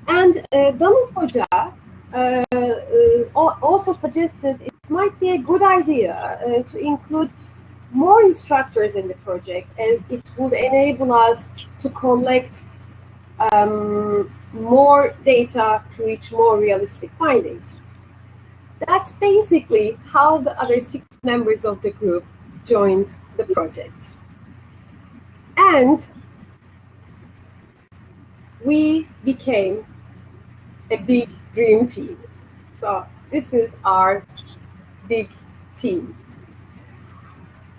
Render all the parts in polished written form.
And Donald Hoca also suggested it might be a good idea to include more instructors in the project, as it would enable us to collect more data to reach more realistic findings. That's basically how the other 6 members of the group joined the project. And we became a big dream team. So this is our big team.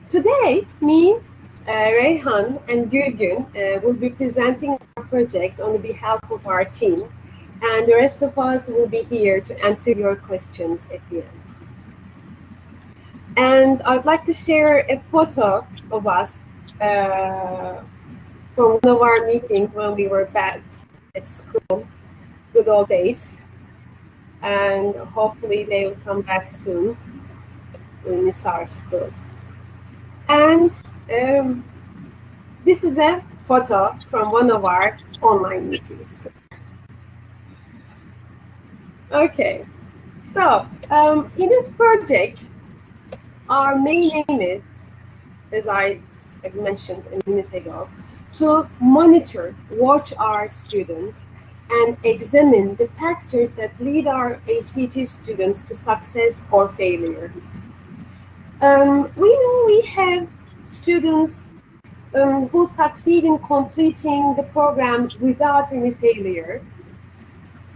Today, me, Reyhan, and Gülgün will be presenting our project on behalf of our team, and the rest of us will be here to answer your questions at the end. And I'd like to share a photo of us from one of our meetings when we were back at school, good old days. And hopefully they will come back soon. We miss our school. And this is a photo from one of our online meetings. Okay, so in this project, our main aim is, as I mentioned a minute ago, to monitor, watch our students, and examine the factors that lead our ACT students to success or failure. We know we have students who succeed in completing the program without any failure.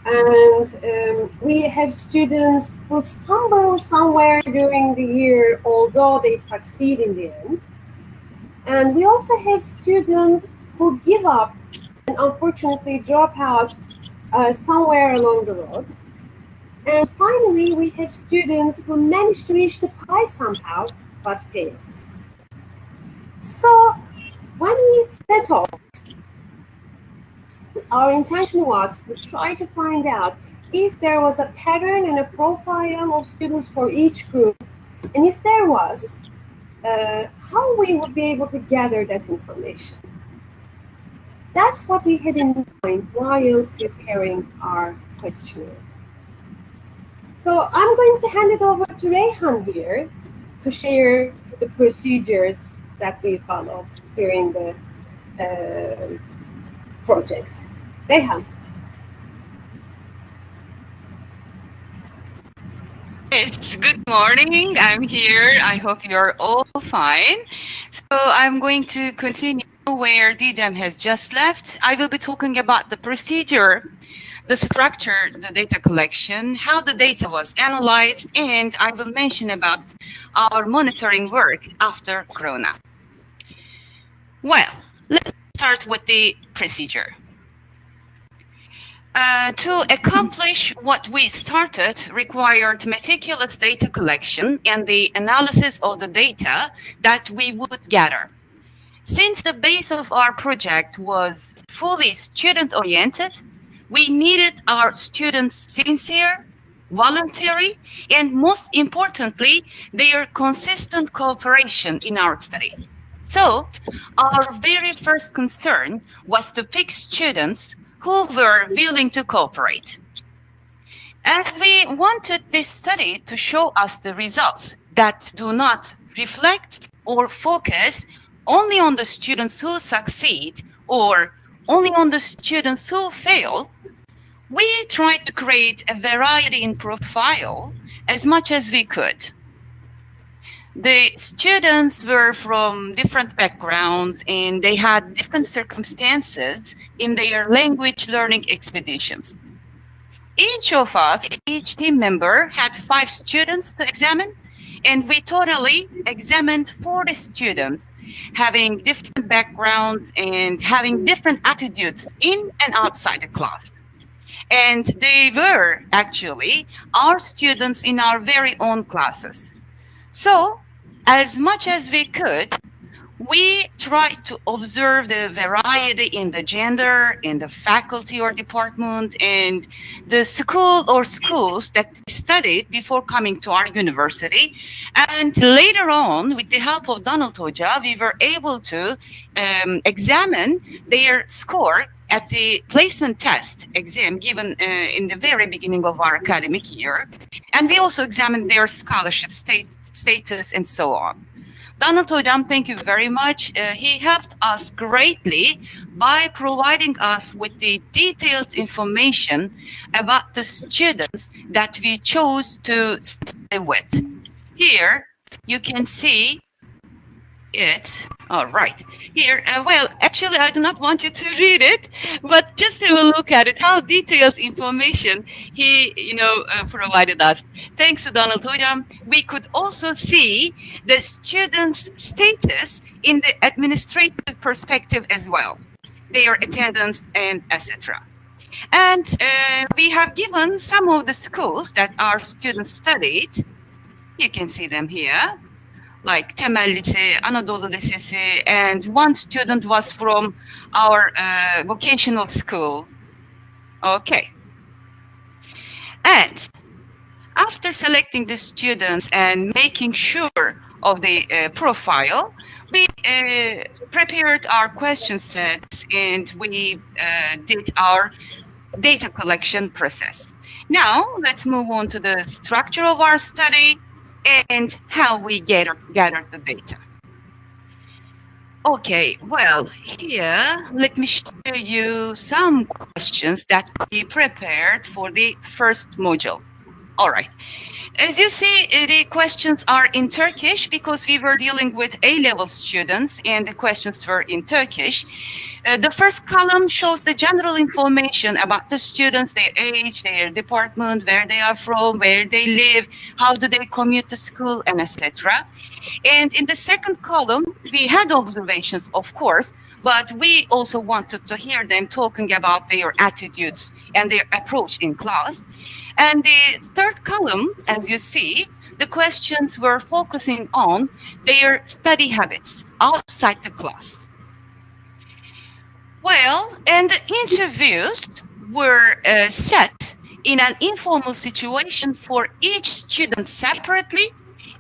And we have students who stumble somewhere during the year, although they succeed in the end. And we also have students who give up and unfortunately drop out somewhere along the road. And finally, we have students who manage to reach the prize somehow, but fail. So when we set off, our intention was to try to find out if there was a pattern and a profile of students for each group, and if there was, how we would be able to gather that information. That's what we had in mind while preparing our questionnaire. So I'm going to hand it over to Reyhan here to share the procedures that we followed during the project. Reyhan. Yes, good morning. I'm here. I hope you're all fine. So I'm going to continue where Didem has just left. I will be talking about the procedure, the structure, the data collection, how the data was analyzed, and I will mention about our monitoring work after Corona. Well, let's start with the procedure. To accomplish what we started required meticulous data collection and the analysis of the data that we would gather. Since the base of our project was fully student-oriented, we needed our students sincere, voluntary, and most importantly, their consistent cooperation in our study. So, our very first concern was to pick students who were willing to cooperate. As we wanted this study to show us the results that do not reflect or focus only on the students who succeed or only on the students who fail, we tried to create a variety in profile as much as we could. The students were from different backgrounds and they had different circumstances in their language learning expeditions. Each of us, each team member had 5 students to examine, and we totally examined 40 students having different backgrounds and having different attitudes in and outside the class. And they were actually our students in our very own classes. So, as much as we could, we tried to observe the variety in the gender, in the faculty or department, and the school or schools that we studied before coming to our university. And later on, with the help of Donald Hoca, we were able to examine their score at the placement test exam given in the very beginning of our academic year. And we also examined their scholarship status and so on. Donald Hocam, thank you very much. He helped us greatly by providing us with the detailed information about the students that we chose to study with. Here, you can see it. All right. Here, well, actually, I do not want you to read it, but just have a look at it, how detailed information he, provided us. Thanks to Donald Hocam, we could also see the students' status in the administrative perspective as well, their attendance and etc. And we have given some of the schools that our students studied. You can see them here, like Temel Lise, Anadolu Lisesi, and one student was from our vocational school. Okay. And after selecting the students and making sure of the profile, we prepared our question sets and we did our data collection process. Now, let's move on to the structure of our study and how we gathered the data. Okay, well, here, let me show you some questions that we prepared for the first module. All right. As you see, the questions are in Turkish because we were dealing with A-level students and the questions were in Turkish. The first column shows the general information about the students, their age, their department, where they are from, where they live, how do they commute to school, and etc. And in the second column, we had observations, of course, but we also wanted to hear them talking about their attitudes and their approach in class. And the third column, as you see, the questions were focusing on their study habits outside the class. Well, and the interviews were set in an informal situation for each student separately,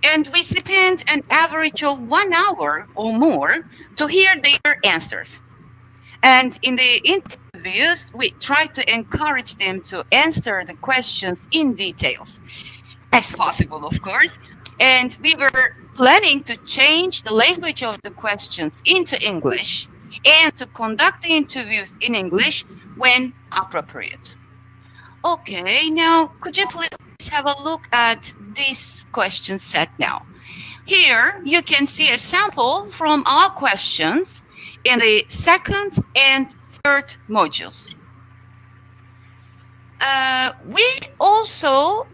and we spent an average of 1 hour or more to hear their answers. And in the interviews, we tried to encourage them to answer the questions in details, as possible, of course. And we were planning to change the language of the questions into English and to conduct the interviews in English when appropriate. Okay, now could you please have a look at this question set now? Here you can see a sample from our questions in the second and third modules. We also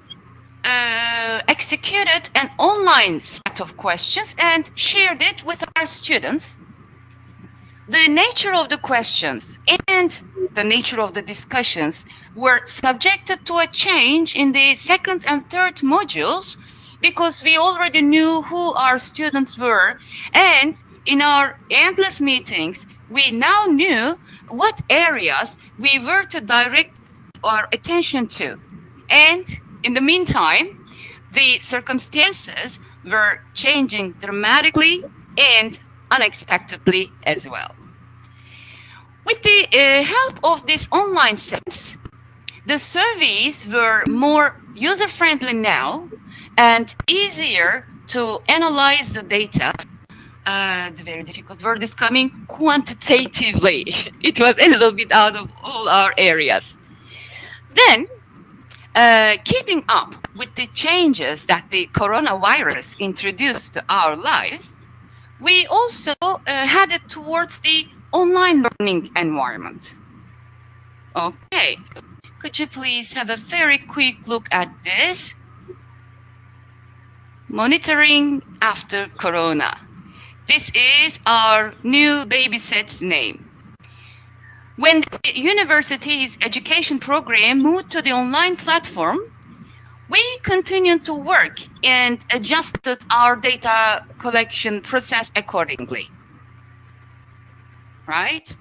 executed an online set of questions and shared it with our students. The nature of the questions and the nature of the discussions were subjected to a change in the second and third modules because we already knew who our students were, and in our endless meetings, we now knew what areas we were to direct our attention to. And in the meantime, the circumstances were changing dramatically and unexpectedly as well. With the help of this online sets, the surveys were more user-friendly now and easier to analyze the data. The very difficult word is coming, quantitatively. It was a little bit out of all our areas. Then, keeping up with the changes that the coronavirus introduced to our lives, we also headed towards the online learning environment. Okay, could you please have a very quick look at this? Monitoring after Corona. This is our new baby set's name. When the university's education program moved to the online platform, we continued to work and adjusted our data collection process accordingly. Right?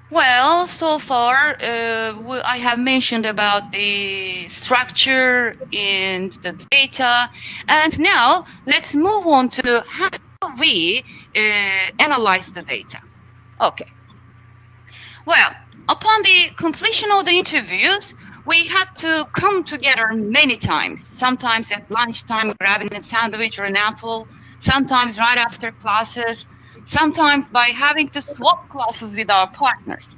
Well, so far, I have mentioned about the structure and the data. And now let's move on to how we analyze the data. Okay. Well, upon the completion of the interviews, we had to come together many times, sometimes at lunchtime grabbing a sandwich or an apple, sometimes right after classes, sometimes by having to swap classes with our partners.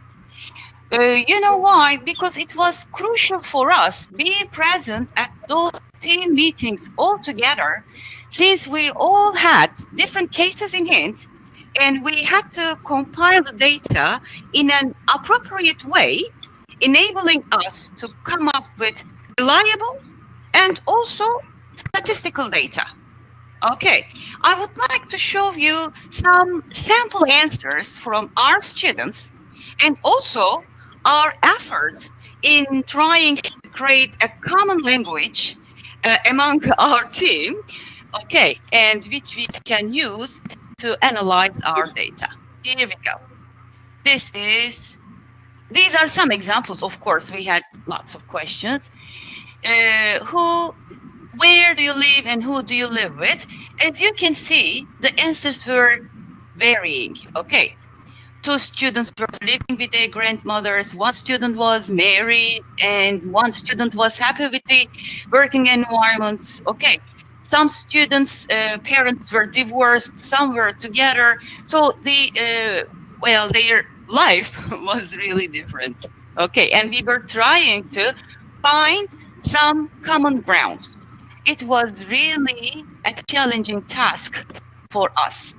You know why? Because it was crucial for us be present at those team meetings all together, since we all had different cases in hand, and we had to compile the data in an appropriate way, enabling us to come up with reliable and also statistical data. Okay, I would like to show you some sample answers from our students and also our effort in trying to create a common language among our team, okay, and which we can use to analyze our data. Here we go. These are some examples. Of course, we had lots of questions. Where do you live and who do you live with? As you can see, the answers were varying. Okay, 2 students were living with their grandmothers, 1 student was married, and 1 student was happy with the working environment. Okay, some students' parents were divorced, some were together. So their life was really different. Okay, and we were trying to find some common ground. It was really a challenging task for us.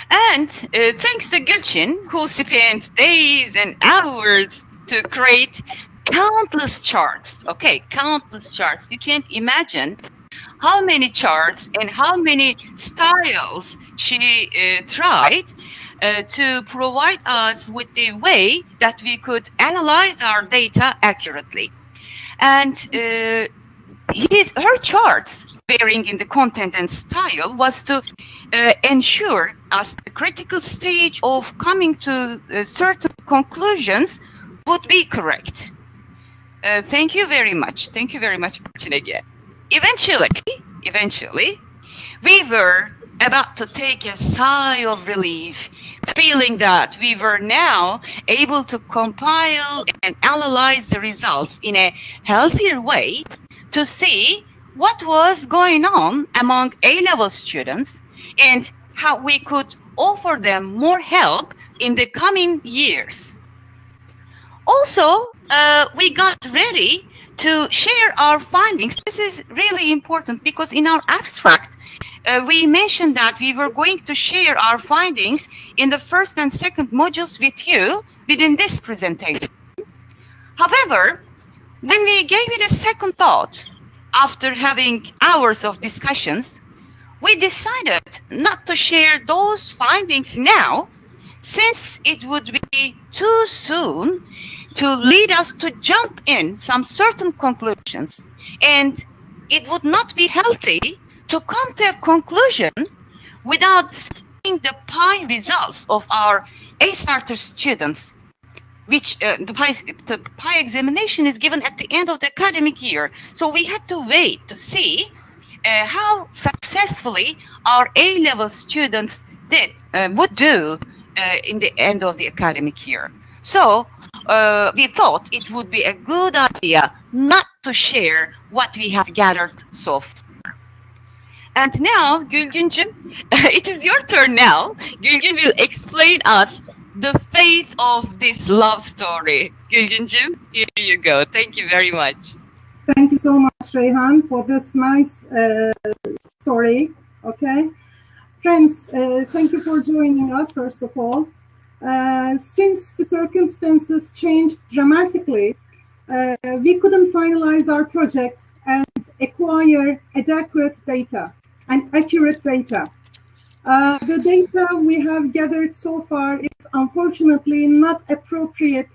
And thanks to Gülgün, who spent days and hours to create countless charts. Okay, countless charts. You can't imagine how many charts and how many styles she tried to provide us with the way that we could analyze our data accurately. And her charts, varying in the content and style, was to ensure us the critical stage of coming to certain conclusions would be correct. Thank you very much. Thank you very much again. Eventually, we were about to take a sigh of relief, feeling that we were now able to compile and analyze the results in a healthier way to see what was going on among A-level students and how we could offer them more help in the coming years. Also, we got ready to share our findings. This is really important because in our abstract, we mentioned that we were going to share our findings in the first and second modules with you within this presentation. However, when we gave it a second thought, after having hours of discussions, we decided not to share those findings now, since it would be too soon to lead us to jump in some certain conclusions, and it would not be healthy to come to a conclusion without seeing the PI results of our A-starter students, which the PI examination is given at the end of the academic year. So we had to wait to see how successfully our A-level students would do in the end of the academic year. So we thought it would be a good idea not to share what we have gathered so far. And now, Gülgüncüm, it is your turn now. Gülgün will explain us the fate of this love story. Gülgüncüm, here you go. Thank you very much. Thank you so much, Reyhan, for this nice story. Okay, friends, thank you for joining us, first of all. Since the circumstances changed dramatically, we couldn't finalize our project and acquire adequate data and accurate data. The data we have gathered so far is unfortunately not appropriate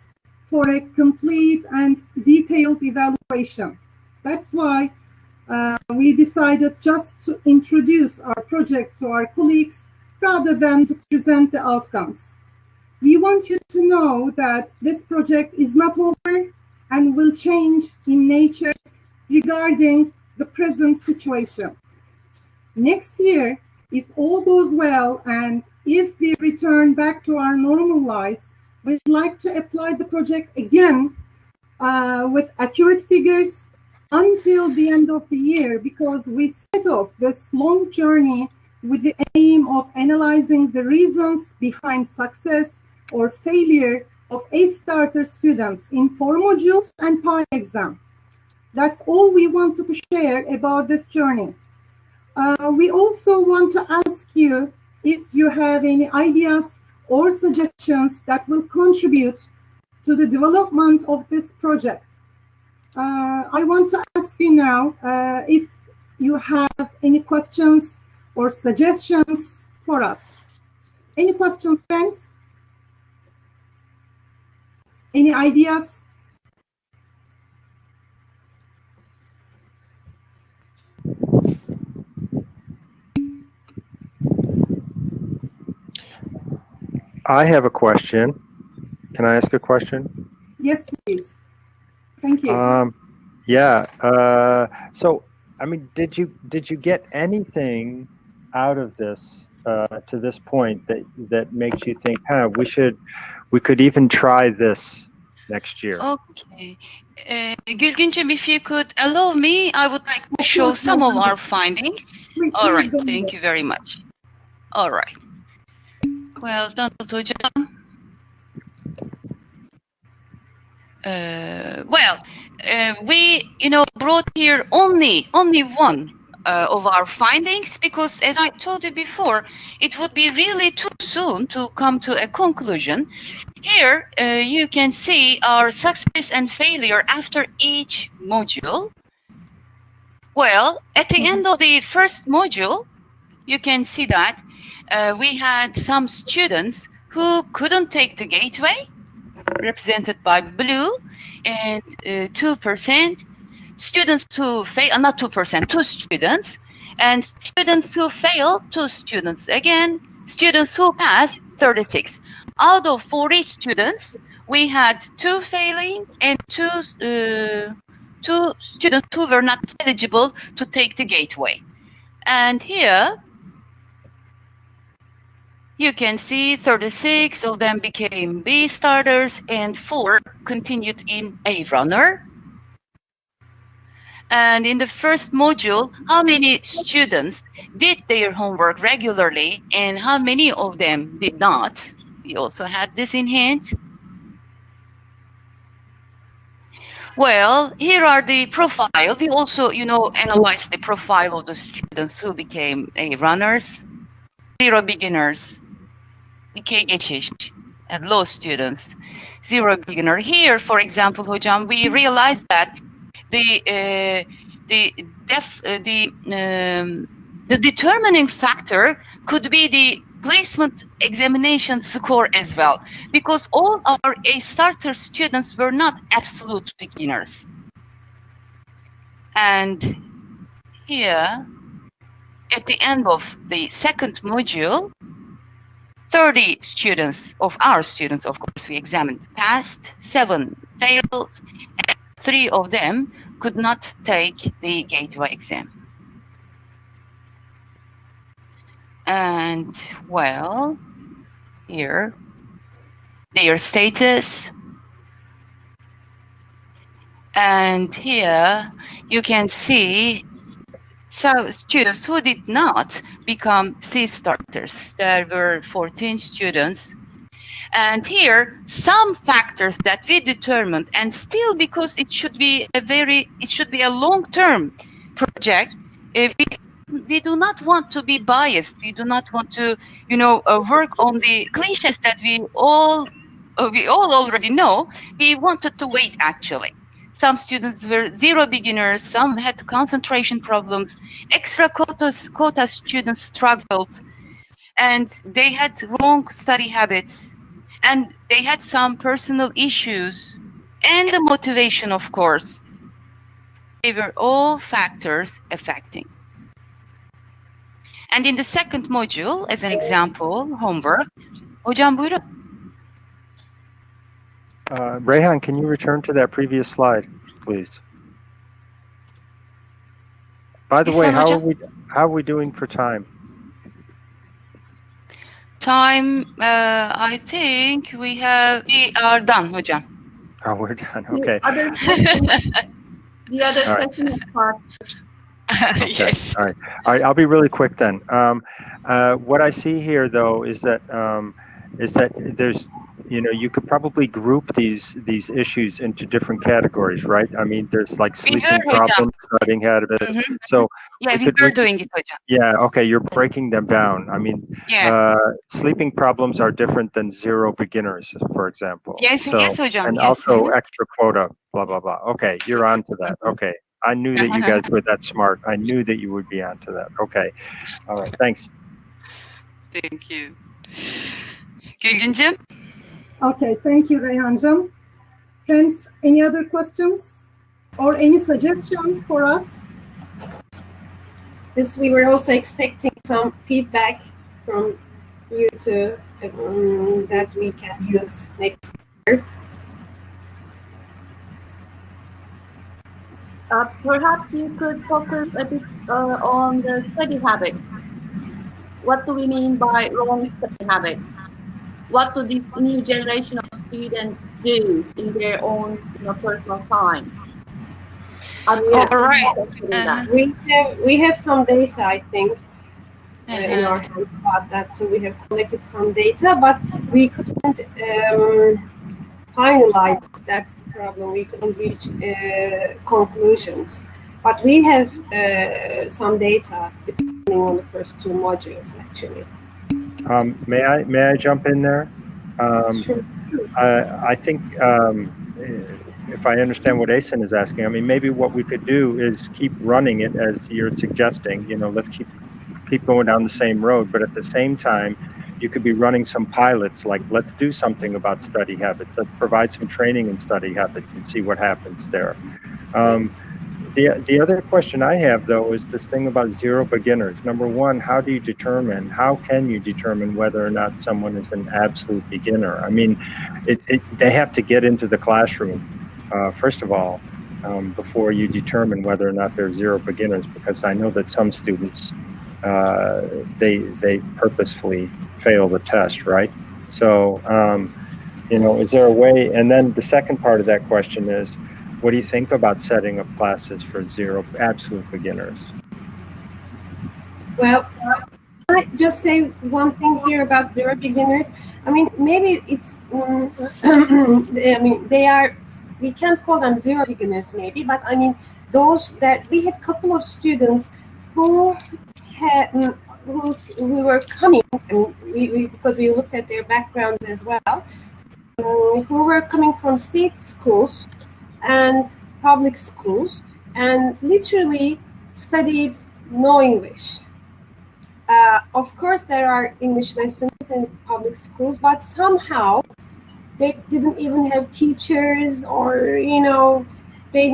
for a complete and detailed evaluation. That's why we decided just to introduce our project to our colleagues rather than to present the outcomes. We want you to know that this project is not over and will change in nature regarding the present situation. Next year, if all goes well and if we return back to our normal lives, we'd like to apply the project again with accurate figures until the end of the year, because we set off this long journey with the aim of analyzing the reasons behind success or failure of A-starter students in 4 modules and PI exam. That's all we wanted to share about this journey. We also want to ask you if you have any ideas or suggestions that will contribute to the development of this project. I want to ask you now if you have any questions or suggestions for us. Any questions, friends? Any ideas? I have a question. Can I ask a question? Yes, please. Thank you. So, I mean, did you get anything out of this to this point that makes you think, we could even try this next year? Okay. Gülgüncüm, if you could allow me, I would like to show some of our findings. All right. Thank you very much. All right. Well done, hocam. We brought here only one of our findings, because as I told you before, it would be really too soon to come to a conclusion. Here you can see our success and failure after each module. Well, at the end of the first module, you can see that we had some students who couldn't take the gateway, represented by blue, and 2%. Students who fail, not 2%, 2 students. And students who fail, 2 students. Again, students who pass, 36. Out of 40 students, we had 2 failing and 2 students who were not eligible to take the gateway. And here, you can see 36 of them became B starters and 4 continued in A runner. And in the first module, how many students did their homework regularly and how many of them did not? We also had this in hand. Well, here are the profile. We also, analyzed the profile of the students who became A runners, 0 beginners, geçiş, and low students, 0 beginner. Here, for example, hocam, we realized that the determining factor could be the placement examination score as well, because all our A-starter students were not absolute beginners. And here, at the end of the second module, 30 students of our students, of course, we examined, passed, 7 failed, and 3 of them could not take the gateway exam. And, well, here, their status. And here, you can see some students who did not become C starters. There were 14 students. And here, some factors that we determined, and still because it should be a long-term project, we do not want to be biased. We do not want to, work on the cliches that we all already know. We wanted to wait, actually. Some students were 0 beginners, some had concentration problems, extra quota students struggled, and they had wrong study habits, and they had some personal issues, and the motivation, of course. They were all factors affecting. And in the second module, as an example, homework, hocam buyurun. Reyhan, can you return to that previous slide, please? By the way, how are we doing for time? time, I think we are done, hocam. Oh, we're done. Okay. The other All right. session is part. Okay. Yes. All right. All right. I'll be really quick then. What I see here, though, is that there's, you could probably group these issues into different categories, right? I mean, there's like sleeping problems, studying habits. Mhm. So Yeah, we were doing it, hocam. yeah. Okay. You're breaking them down. I mean, Yeah. sleeping problems are different than zero beginners, for example. Yes, So, yes, hocam. and Yes. also extra quota, blah, blah, blah. Okay. You're on to that. Okay. I knew that you guys were that smart. I knew that you would be onto that. Okay. All right. Thanks. Thank you. Gülgüncüm? Okay, thank you, Reyhancığım. Friends, any other questions or any suggestions for us? This, we were also expecting some feedback from you too, that we can use next year. Perhaps you could focus a bit on the study habits. What do we mean by wrong study habits? What do this new generation of students do in their own personal time? All right. We have some data, I think, in our hands about that. So we have collected some data, but we couldn't finalize. That's the problem. We couldn't reach conclusions. But we have some data depending on the first two modules, actually. May I jump in there? Sure. I think if I understand what Asen is asking, I mean, maybe what we could do is keep running it as you're suggesting. Let's keep going down the same road, but at the same time, you could be running some pilots, like let's do something about study habits. Let's provide some training in study habits and see what happens there. The other question I have, though, is this thing about zero beginners. Number one, how can you determine whether or not someone is an absolute beginner? I mean, they have to get into the classroom, first of all, before you determine whether or not they're zero beginners, because I know that some students, they purposefully fail the test, right? So, is there a way? And then the second part of that question is, what do you think about setting up classes for zero absolute beginners? Well, can I just say one thing here about zero beginners? I mean, maybe it's, I mean, we can't call them zero beginners maybe, but I mean, those that we had a couple of students who were coming, and because we looked at their backgrounds as well, who were coming from state schools and public schools, and literally studied no English. Of course, there are English lessons in public schools, but somehow they didn't even have teachers, or they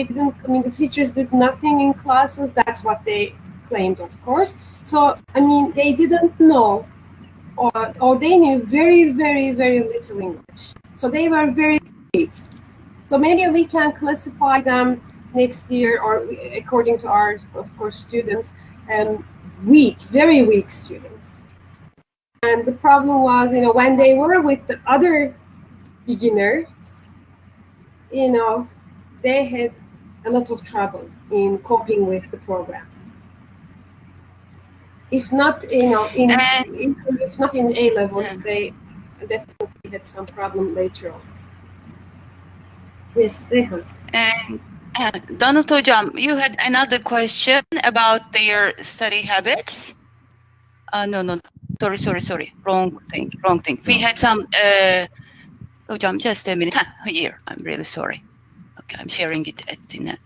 didn't. I mean, the teachers did nothing in classes. That's what they claimed, of course. So I mean, they didn't know, or they knew very, very, very little English. So they were very weak. So maybe we can classify them next year, or according to our, of course, students, weak, very weak students. And the problem was, when they were with the other beginners, they had a lot of trouble in coping with the program. If not, if not in A level, they definitely had some problem later on. Yes, Reyhan. And Donald hocam, you had another question about their study habits. No, sorry, wrong thing. We had some. Hocam, just a minute. Here, I'm really sorry. Okay, I'm sharing it at the net.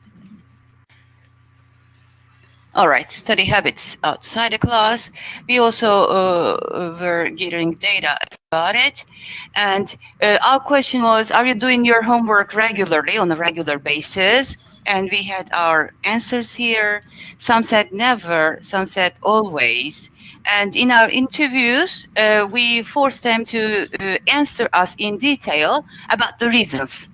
All right, study habits outside the class. We also were gathering data about it. And our question was, are you doing your homework regularly, on a regular basis? And we had our answers here. Some said never, some said always. And in our interviews, we forced them to answer us in detail about the reasons.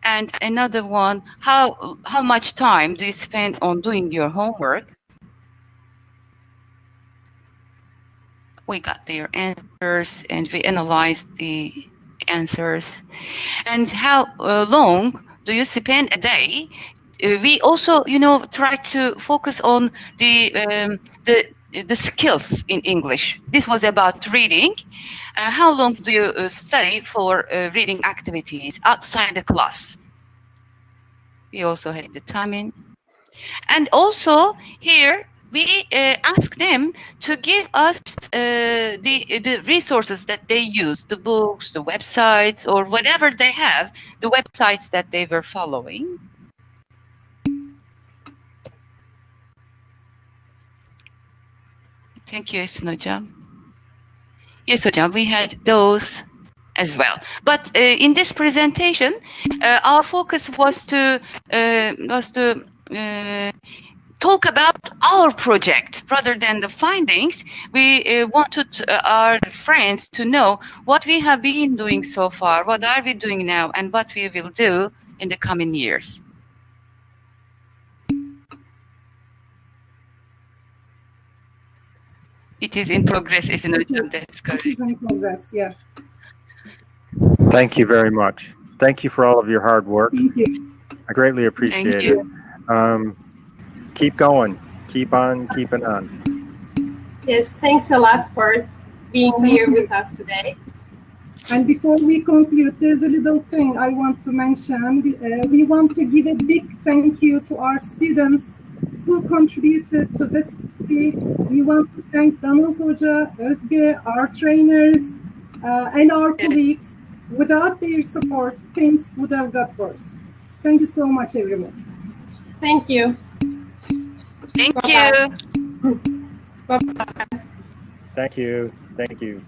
And another one, how much time do you spend on doing your homework? We got their answers and we analyzed the answers. And how long do you spend a day? We also, try to focus on the skills in English. This was about reading. How long do you study for reading activities outside the class? We also had the timing. And also here, we ask them to give us the resources that they use, the books, the websites, or whatever they have, the websites that they were following. Thank you, Esin Hocam. Yes, Hocam, we had those as well. But in this presentation, our focus was to talk about our project rather than the findings. We wanted our friends to know what we have been doing so far, what are we doing now, and what we will do in the coming years. It is in progress, isn't it? That's correct. It is in progress, yeah. Thank you very much. Thank you for all of your hard work. Thank you. I greatly appreciate it. Keep going. Keep on keeping on. Yes, thanks a lot for being here with us today. And before we conclude, there's a little thing I want to mention. We want to give a big thank you to our students who contributed to this week. We want to thank Donald Hoca, Özge, our trainers, and our colleagues. Without their support, things would have got worse. Thank you so much, everyone. Thank you. Thank Bye-bye. you. Bye-bye. Thank you. Thank you.